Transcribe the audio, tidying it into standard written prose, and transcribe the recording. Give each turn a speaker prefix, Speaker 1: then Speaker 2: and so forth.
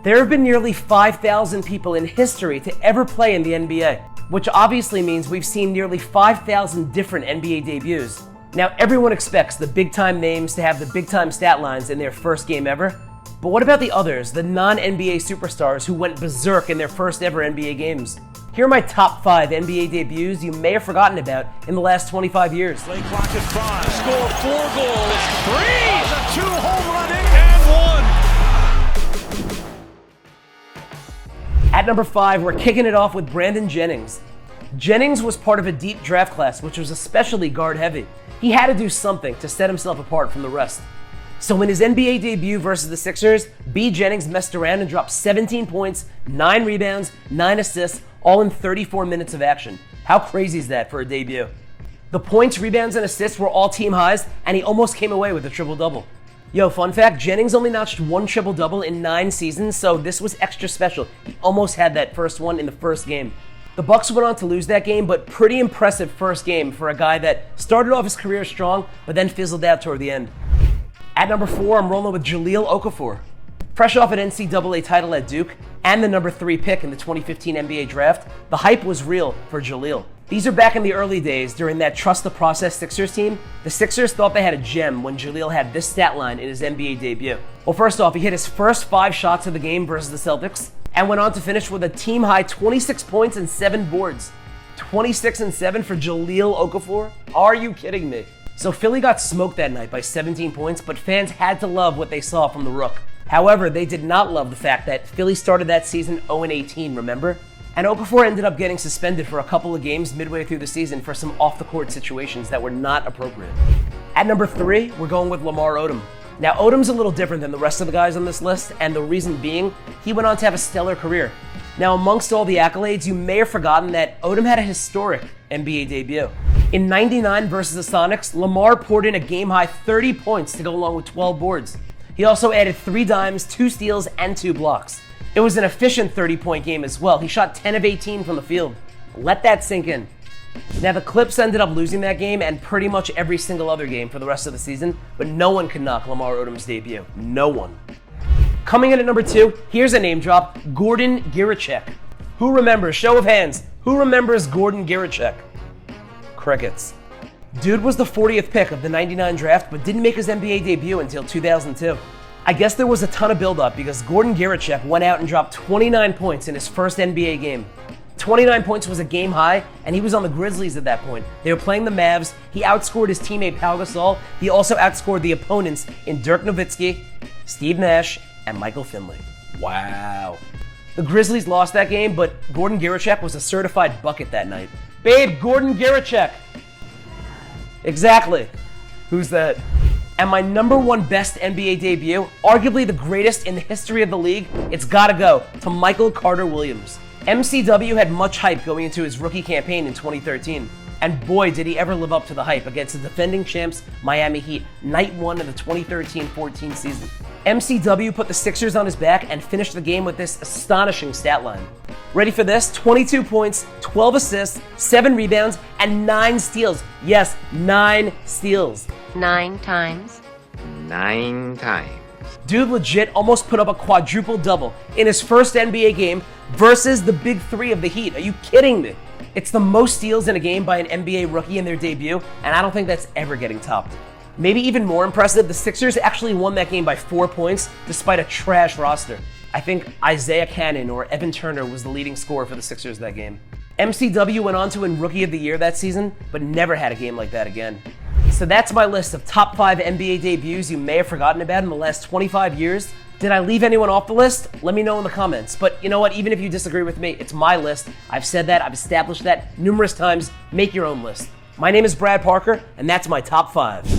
Speaker 1: There have been nearly 5,000 people in history to ever play in the NBA, which obviously means we've seen nearly 5,000 different NBA debuts. Now, everyone expects the big-time names to have the big-time stat lines in their first game ever, but what about the others, the non-NBA superstars who went berserk in their first ever NBA games? Here are my top 5 NBA debuts you may have forgotten about in the last 25 years.
Speaker 2: Play clock at 5, score 4 goals, 3, 2 home running, and 1.
Speaker 1: At number 5, we're kicking it off with Brandon Jennings. Jennings was part of a deep draft class, which was especially guard-heavy. He had to do something to set himself apart from the rest. So in his NBA debut versus the Sixers, B. Jennings messed around and dropped 17 points, 9 rebounds, 9 assists, all in 34 minutes of action. How crazy is that for a debut? The points, rebounds, and assists were all team highs, and he almost came away with a triple-double. Yo, fun fact, Jennings only notched 1 triple-double in 9 seasons, so this was extra special. He almost had that first one in the first game. The Bucks went on to lose that game, but pretty impressive first game for a guy that started off his career strong, but then fizzled out toward the end. At number 4, I'm rolling with Jahlil Okafor. Fresh off an NCAA title at Duke and the number 3 pick in the 2015 NBA draft, the hype was real for Jahlil. These are back in the early days during that trust the process Sixers team. The Sixers thought they had a gem when Jahlil had this stat line in his NBA debut. Well, first off, he hit his first 5 shots of the game versus the Celtics and went on to finish with a team-high 26 points and 7 boards. 26 and 7 for Jahlil Okafor? Are you kidding me? So Philly got smoked that night by 17 points, but fans had to love what they saw from the Rook. However, they did not love the fact that Philly started that season 0-18, remember? And Okafor ended up getting suspended for a couple of games midway through the season for some off-the-court situations that were not appropriate. At number 3, we're going with Lamar Odom. Now, Odom's a little different than the rest of the guys on this list, and the reason being, he went on to have a stellar career. Now, amongst all the accolades, you may have forgotten that Odom had a historic NBA debut. In '99 versus the Sonics, Lamar poured in a game-high 30 points to go along with 12 boards. He also added 3 dimes, 2 steals, and 2 blocks. It was an efficient 30-point game as well. He shot 10 of 18 from the field. Let that sink in. Now, the Clips ended up losing that game and pretty much every single other game for the rest of the season, but no one could knock Lamar Odom's debut. No one. Coming in at number 2, here's a name drop, Gordan Giricek. Who remembers, show of hands, who remembers Gordan Giricek? Crickets. Dude was the 40th pick of the '99 draft, but didn't make his NBA debut until 2002. I guess there was a ton of build-up because Gordan Giricek went out and dropped 29 points in his first NBA game. 29 points was a game high, and he was on the Grizzlies at that point. They were playing the Mavs. He outscored his teammate Pau Gasol. He also outscored the opponents in Dirk Nowitzki, Steve Nash, and Michael Finley. Wow. The Grizzlies lost that game, but Gordan Giricek was a certified bucket that night. Babe, Gordan Giricek. Exactly. Who's that? And my number 1 best NBA debut, arguably the greatest in the history of the league, it's gotta go to Michael Carter Williams. MCW had much hype going into his rookie campaign in 2013. And boy, did he ever live up to the hype against the defending champs Miami Heat, night 1 of the 2013-14 season. MCW put the Sixers on his back and finished the game with this astonishing stat line. Ready for this? 22 points, 12 assists, 7 rebounds, and 9 steals. Yes, 9 steals.
Speaker 3: 9 times.
Speaker 4: 9 times.
Speaker 1: Dude legit almost put up a quadruple-double in his first NBA game versus the big 3 of the Heat. Are you kidding me? It's the most steals in a game by an NBA rookie in their debut, and I don't think that's ever getting topped. Maybe even more impressive, the Sixers actually won that game by 4 points despite a trash roster. I think Isaiah Cannon or Evan Turner was the leading scorer for the Sixers that game. MCW went on to win Rookie of the Year that season, but never had a game like that again. So that's my list of top 5 NBA debuts you may have forgotten about in the last 25 years. Did I leave anyone off the list? Let me know in the comments. But you know what? Even if you disagree with me, it's my list. I've said that. I've established that numerous times. Make your own list. My name is Brad Parker, and that's my top 5.